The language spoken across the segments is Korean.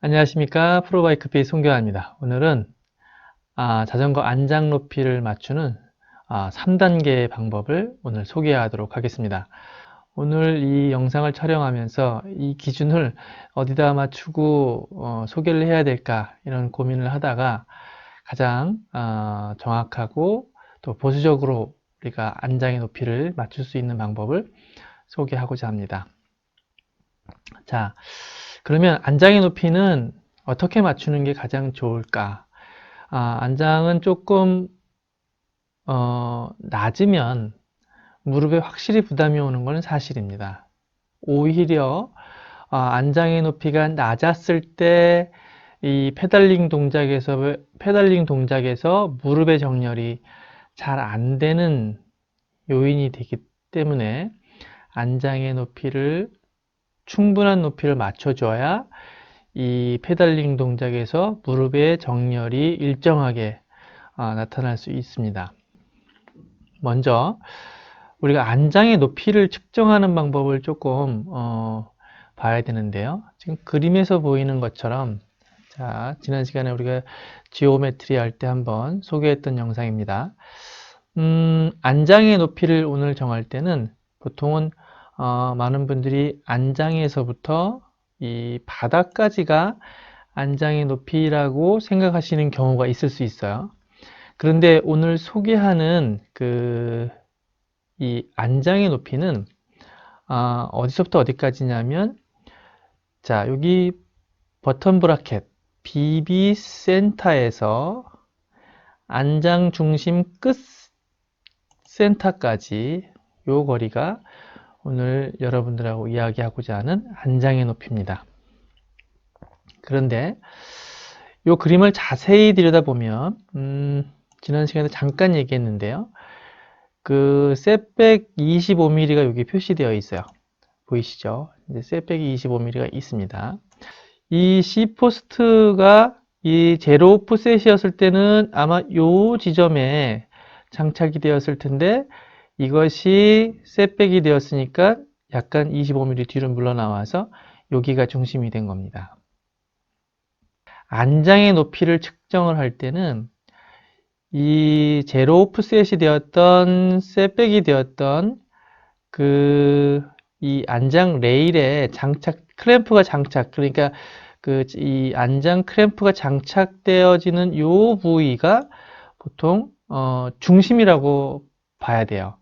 안녕하십니까. 프로바이크피 송교환입니다. 오늘은 자전거 안장 높이를 맞추는 3단계의 방법을 오늘 소개하도록 하겠습니다. 오늘 이 영상을 촬영하면서 이 기준을 어디다 맞추고 소개를 해야 될까 이런 고민을 하다가 가장 정확하고 또 보수적으로 우리가 안장의 높이를 맞출 수 있는 방법을 소개하고자 합니다. 자, 그러면 안장의 높이는 어떻게 맞추는 게 가장 좋을까? 안장은 조금 낮으면 무릎에 확실히 부담이 오는 것은 사실입니다. 오히려 안장의 높이가 낮았을 때 이 페달링 동작에서 무릎의 정렬이 잘 안 되는 요인이 되기 때문에 안장의 높이를 충분한 높이를 맞춰줘야 이 페달링 동작에서 무릎의 정렬이 일정하게 나타날 수 있습니다. 먼저 우리가 안장의 높이를 측정하는 방법을 조금 봐야 되는데요. 지금 그림에서 보이는 것처럼 자, 지난 시간에 우리가 지오메트리 할 때 한번 소개했던 영상입니다. 안장의 높이를 오늘 정할 때는 보통은 많은 분들이 안장에서부터 이 바닥까지가 안장의 높이라고 생각하시는 경우가 있을 수 있어요. 그런데 오늘 소개하는 이 안장의 높이는 어디서부터 어디까지냐면 자, 여기 버튼 브라켓 BB 센터에서 안장 중심 끝 센터까지 요 거리가 오늘 여러분들하고 이야기하고자 하는 안장의 높이입니다. 그런데 이 그림을 자세히 들여다보면 지난 시간에 잠깐 얘기했는데요. 그 셋백 25mm가 여기 표시되어 있어요. 보이시죠? 이제 셋백이 25mm가 있습니다. 이 C포스트가 이 제로 오프셋이었을 때는 아마 이 지점에 장착이 되었을 텐데 이것이 셋백이 되었으니까 약간 25mm 뒤로 물러나와서 여기가 중심이 된 겁니다. 안장의 높이를 측정을 할 때는 이 제로 오프셋이 되었던 셋백이 되었던 이 안장 레일에 클램프가 장착, 그러니까 이 안장 클램프가 장착되어지는 요 부위가 보통 중심이라고 봐야 돼요.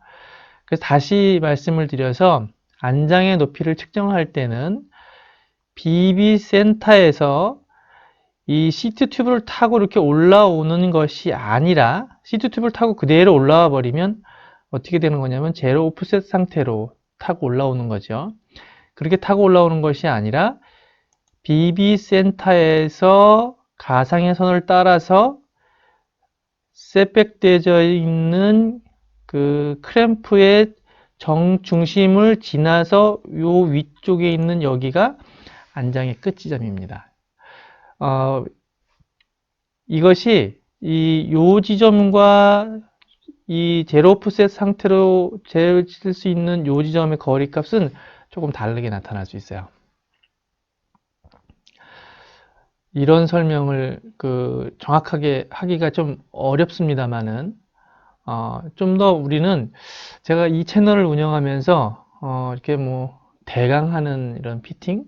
그래서 다시 말씀을 드려서 안장의 높이를 측정할 때는 BB 센터에서 이 시트 튜브를 타고 이렇게 올라오는 것이 아니라 시트 튜브를 타고 그대로 올라와 버리면 어떻게 되는 거냐면 제로 오프셋 상태로 타고 올라오는 거죠. 그렇게 타고 올라오는 것이 아니라 BB 센터에서 가상의 선을 따라서 셋백되어 있는 그 크램프의 정중심을 지나서 요 위쪽에 있는 여기가 안장의 끝 지점입니다. 이것이 요 지점과 이 제로 오프셋 상태로 재질 수 있는 요 지점의 거리 값은 조금 다르게 나타날 수 있어요. 이런 설명을 정확하게 하기가 좀 어렵습니다만은 좀 더 우리는 제가 이 채널을 운영하면서 이렇게 뭐 대강 하는 이런 피팅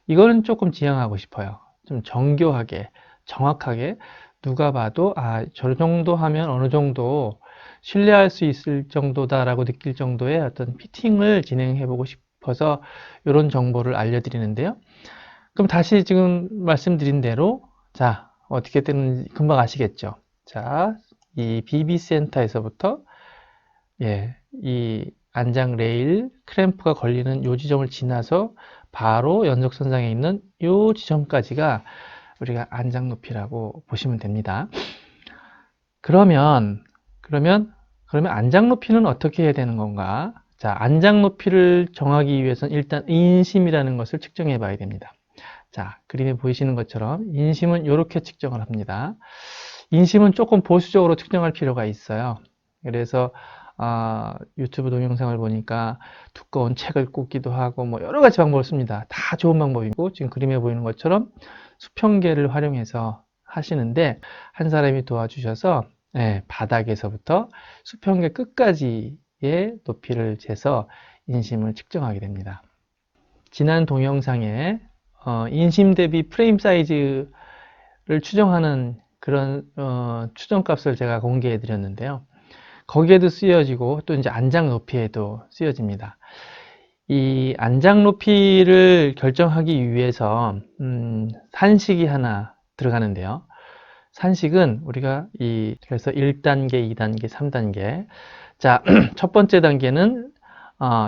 이거는 조금 지향하고 싶어요. 좀 정교하게 정확하게 누가 봐도 저 정도 하면 어느 정도 신뢰할 수 있을 정도다라고 느낄 정도의 어떤 피팅을 진행해 보고 싶어서 이런 정보를 알려드리는데요. 그럼 다시 지금 말씀드린 대로 자 어떻게 되는지 금방 아시겠죠? 자, 이 BB 센터에서부터 이 안장 레일 크램프가 걸리는 요 지점을 지나서 바로 연속선상에 있는 요 지점까지가 우리가 안장 높이라고 보시면 됩니다. 그러면 안장 높이는 어떻게 해야 되는 건가? 자, 안장 높이를 정하기 위해서는 일단 인심이라는 것을 측정해 봐야 됩니다. 자, 그림에 보이시는 것처럼 인심은 이렇게 측정을 합니다. 인심은 조금 보수적으로 측정할 필요가 있어요. 그래서 유튜브 동영상을 보니까 두꺼운 책을 꽂기도 하고 뭐 여러 가지 방법을 씁니다. 다 좋은 방법이고 지금 그림에 보이는 것처럼 수평계를 활용해서 하시는데 한 사람이 도와주셔서 바닥에서부터 수평계 끝까지의 높이를 재서 인심을 측정하게 됩니다. 지난 동영상에 인심 대비 프레임 사이즈를 추정하는 그런 추정값을 제가 공개해 드렸는데요. 거기에도 쓰여지고 또 이제 안장 높이에도 쓰여집니다. 이 안장 높이를 결정하기 위해서 산식이 하나 들어가는데요. 산식은 우리가 그래서 1단계, 2단계, 3단계. 자, 첫 번째 단계는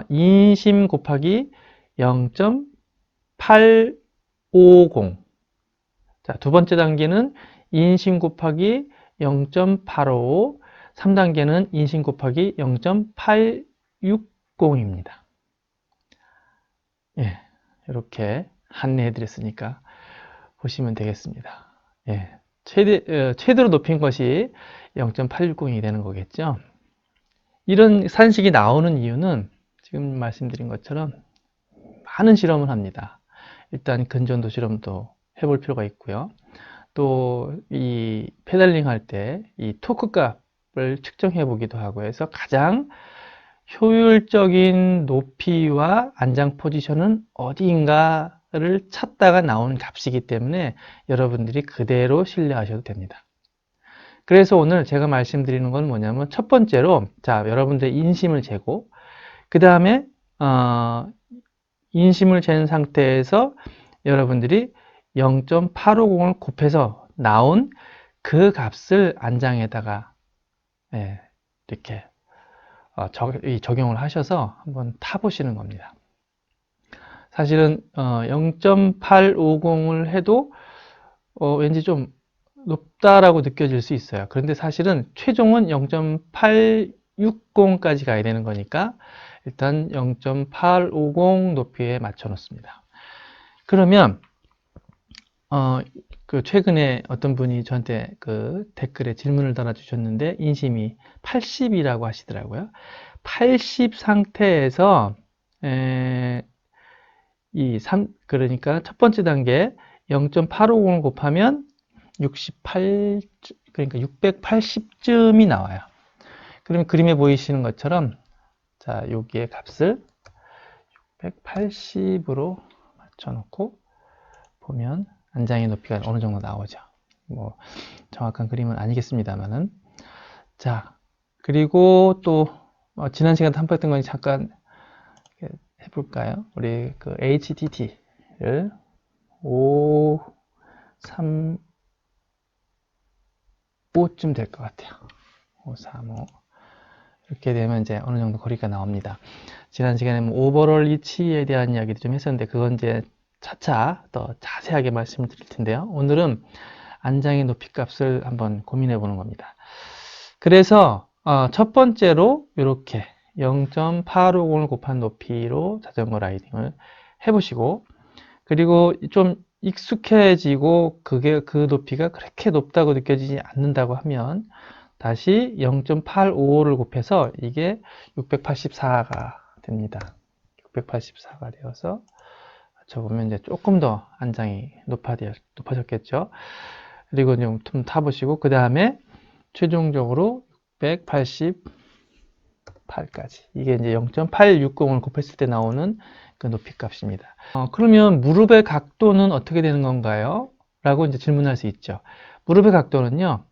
인심 곱하기 0.850. 자, 두 번째 단계는 인심 곱하기 0.855. 3단계는 인심 곱하기 0.860입니다. 예, 이렇게 안내해 드렸으니까 보시면 되겠습니다. 예, 최대로 높인 것이 0.860이 되는 거겠죠. 이런 산식이 나오는 이유는 지금 말씀드린 것처럼 많은 실험을 합니다. 일단 근전도 실험도 해볼 필요가 있고요. 또 이 페달링 할 때 이 토크 값을 측정해 보기도 하고 해서 가장 효율적인 높이와 안장 포지션은 어디인가를 찾다가 나오는 값이기 때문에 여러분들이 그대로 신뢰하셔도 됩니다. 그래서 오늘 제가 말씀드리는 건 뭐냐면 첫 번째로 자 여러분들의 인심을 재고 그 다음에 인심을 잰 상태에서 여러분들이 0.850을 곱해서 나온 그 값을 안장에다가 이렇게 적용을 하셔서 한번 타보시는 겁니다. 사실은 0.850을 해도 왠지 좀 높다라고 느껴질 수 있어요. 그런데 사실은 최종은 0.860까지 가야 되는 거니까 일단 0.850 높이에 맞춰 놓습니다. 그러면 최근에 어떤 분이 저한테 그 댓글에 질문을 달아주셨는데 인심이 80이라고 하시더라고요. 80 상태에서 그러니까 첫 번째 단계 0.850을 곱하면 68, 그러니까 680쯤이 나와요. 그러면 그림에 보이시는 것처럼 자 여기에 값을 680으로 맞춰놓고 보면 안장의 높이가 어느 정도 나오죠. 뭐 정확한 그림은 아니겠습니다만은 자 그리고 또 지난 시간에 한번 했던 건 잠깐 해볼까요? 우리 그 HTT를 5, 3, 5쯤 될 것 같아요. 5, 3, 5 이렇게 되면 이제 어느 정도 거리가 나옵니다. 지난 시간에 뭐 오버롤 이치에 대한 이야기도 좀 했었는데 그건 이제 차차 더 자세하게 말씀을 드릴 텐데요. 오늘은 안장의 높이 값을 한번 고민해 보는 겁니다. 그래서 첫 번째로 이렇게 0.850을 곱한 높이로 자전거 라이딩을 해보시고 그리고 좀 익숙해지고 그 높이가 그렇게 높다고 느껴지지 않는다고 하면 다시 0.855를 곱해서 이게 684가 됩니다. 684가 되어서 맞춰보면 이제 조금 더 안장이 높아졌겠죠. 그리고 좀 타보시고 그 다음에 최종적으로 688까지 이게 이제 0.860을 곱했을 때 나오는 그 높이 값입니다. 그러면 무릎의 각도는 어떻게 되는 건가요? 라고 이제 질문할 수 있죠. 무릎의 각도는요,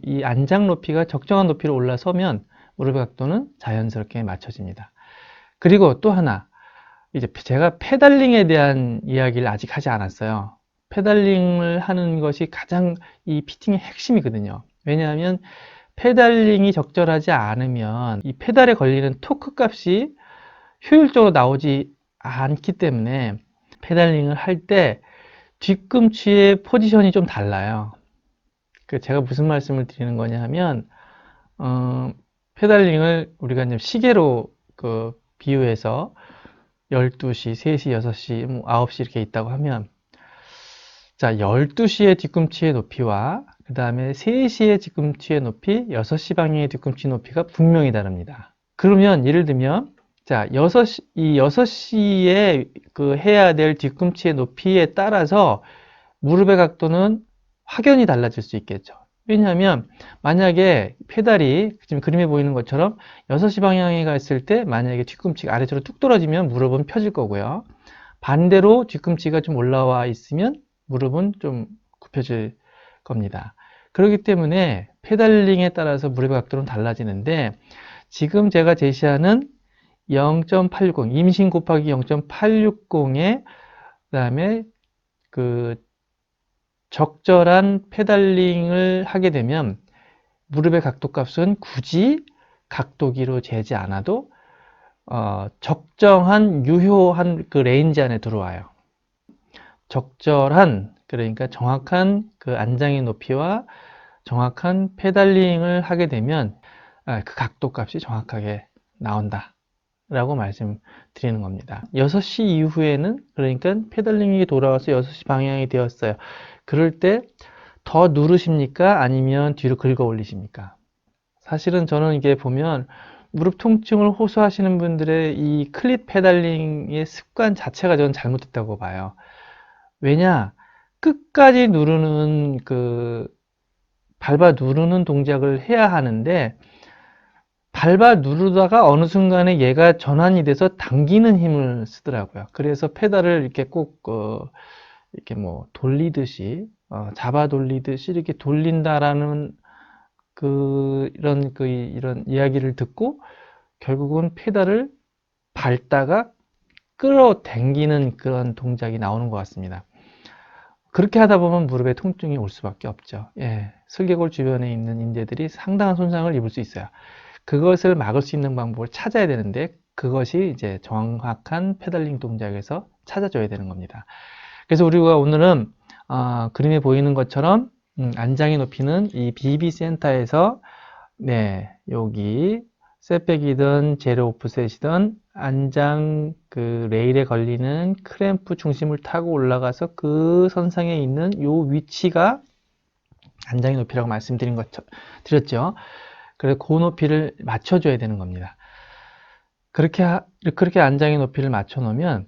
이 안장 높이가 적정한 높이로 올라서면 무릎의 각도는 자연스럽게 맞춰집니다. 그리고 또 하나, 이제 제가 페달링에 대한 이야기를 아직 하지 않았어요. 페달링을 하는 것이 가장 이 피팅의 핵심이거든요. 왜냐하면 페달링이 적절하지 않으면 이 페달에 걸리는 토크 값이 효율적으로 나오지 않기 때문에 페달링을 할 때 뒤꿈치의 포지션이 좀 달라요. 제가 무슨 말씀을 드리는 거냐 하면 페달링을 우리가 이제 시계로 비유해서 12시, 3시, 6시, 9시 이렇게 있다고 하면 자 12시의 뒤꿈치의 높이와 그 다음에 3시의 뒤꿈치의 높이, 6시 방향의 뒤꿈치 높이가 분명히 다릅니다. 그러면 예를 들면 자 6시에 해야 될 뒤꿈치의 높이에 따라서 무릎의 각도는 확연히 달라질 수 있겠죠. 왜냐하면 만약에 페달이 지금 그림에 보이는 것처럼 6시 방향에 갔을 때 만약에 뒤꿈치가 아래쪽으로 뚝 떨어지면 무릎은 펴질 거고요. 반대로 뒤꿈치가 좀 올라와 있으면 무릎은 좀 굽혀질 겁니다. 그렇기 때문에 페달링에 따라서 무릎의 각도는 달라지는데 지금 제가 제시하는 0.860 임신 곱하기 0.860에 그다음에 그 적절한 페달링을 하게 되면 무릎의 각도 값은 굳이 각도기로 재지 않아도 적정한 유효한 그 레인지 안에 들어와요. 적절한 그러니까 정확한 그 안장의 높이와 정확한 페달링을 하게 되면 그 각도 값이 정확하게 나온다 라고 말씀드리는 겁니다. 6시 이후에는 그러니까 페달링이 돌아와서 6시 방향이 되었어요. 그럴 때 더 누르십니까? 아니면 뒤로 긁어 올리십니까? 사실은 저는 이게 보면 무릎 통증을 호소하시는 분들의 이 클릿 페달링의 습관 자체가 저는 잘못됐다고 봐요. 왜냐? 끝까지 누르는 밟아 누르는 동작을 해야 하는데 밟아 누르다가 어느 순간에 얘가 전환이 돼서 당기는 힘을 쓰더라고요. 그래서 페달을 이렇게 꼭 이렇게 뭐 돌리듯이 잡아 돌리듯이 이렇게 돌린다라는 이런 이야기를 듣고 결국은 페달을 밟다가 끌어당기는 그런 동작이 나오는 것 같습니다. 그렇게 하다 보면 무릎에 통증이 올 수밖에 없죠. 예, 슬개골 주변에 있는 인대들이 상당한 손상을 입을 수 있어요. 그것을 막을 수 있는 방법을 찾아야 되는데 그것이 이제 정확한 페달링 동작에서 찾아줘야 되는 겁니다. 그래서 우리가 오늘은 그림에 보이는 것처럼 안장의 높이는 이 BB 센터에서 네, 여기 셋백이든 제로 오프셋이든 안장 그 레일에 걸리는 크램프 중심을 타고 올라가서 그 선상에 있는 요 위치가 안장의 높이라고 드렸죠. 그래서 그 높이를 맞춰줘야 되는 겁니다. 그렇게 안장의 높이를 맞춰 놓으면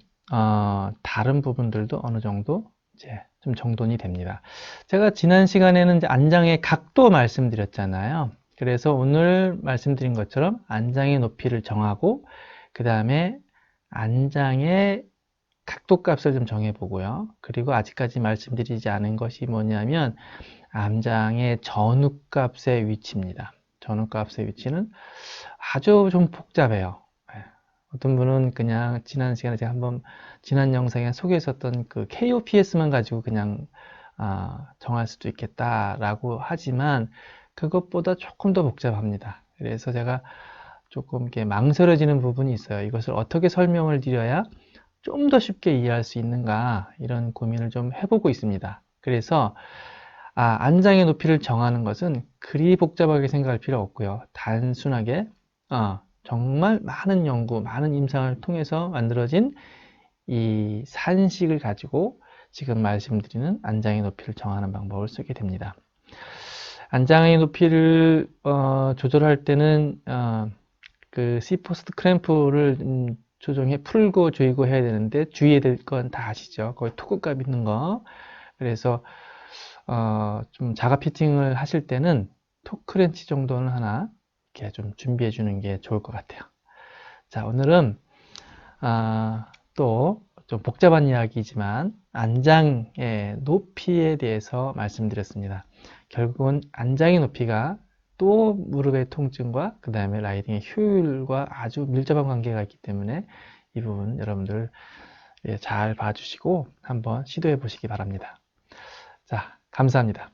다른 부분들도 어느 정도 이제 좀 정돈이 됩니다. 제가 지난 시간에는 이제 안장의 각도 말씀드렸잖아요. 그래서 오늘 말씀드린 것처럼 안장의 높이를 정하고 그 다음에 안장의 각도 값을 좀 정해 보고요. 그리고 아직까지 말씀드리지 않은 것이 뭐냐면 안장의 전후값의 위치입니다. 전후값의 위치는 아주 좀 복잡해요. 예. 어떤 분은 그냥 지난 시간에 제가 한번 지난 영상에 소개했었던 그 KOPS만 가지고 그냥 정할 수도 있겠다라고 하지만 그것보다 조금 더 복잡합니다. 그래서 제가 조금 이렇게 망설여지는 부분이 있어요. 이것을 어떻게 설명을 드려야 좀 더 쉽게 이해할 수 있는가 이런 고민을 좀 해보고 있습니다. 그래서 안장의 높이를 정하는 것은 그리 복잡하게 생각할 필요 없고요. 단순하게 정말 많은 연구, 많은 임상을 통해서 만들어진 이 산식을 가지고 지금 말씀드리는 안장의 높이를 정하는 방법을 쓰게 됩니다. 안장의 높이를 조절할 때는 그 C포스트 크램프를 조정해 풀고 조이고 해야 되는데 주의해야 될 건 다 아시죠? 거기 토크값 있는 거. 그래서 좀 자가 피팅을 하실 때는 토크렌치 정도는 하나 이렇게 좀 준비해 주는 게 좋을 것 같아요. 자, 오늘은 또 좀 복잡한 이야기지만 안장의 높이에 대해서 말씀드렸습니다. 결국은 안장의 높이가 또 무릎의 통증과 그 다음에 라이딩의 효율과 아주 밀접한 관계가 있기 때문에 이 부분 여러분들 잘 봐주시고 한번 시도해 보시기 바랍니다. 자, 감사합니다.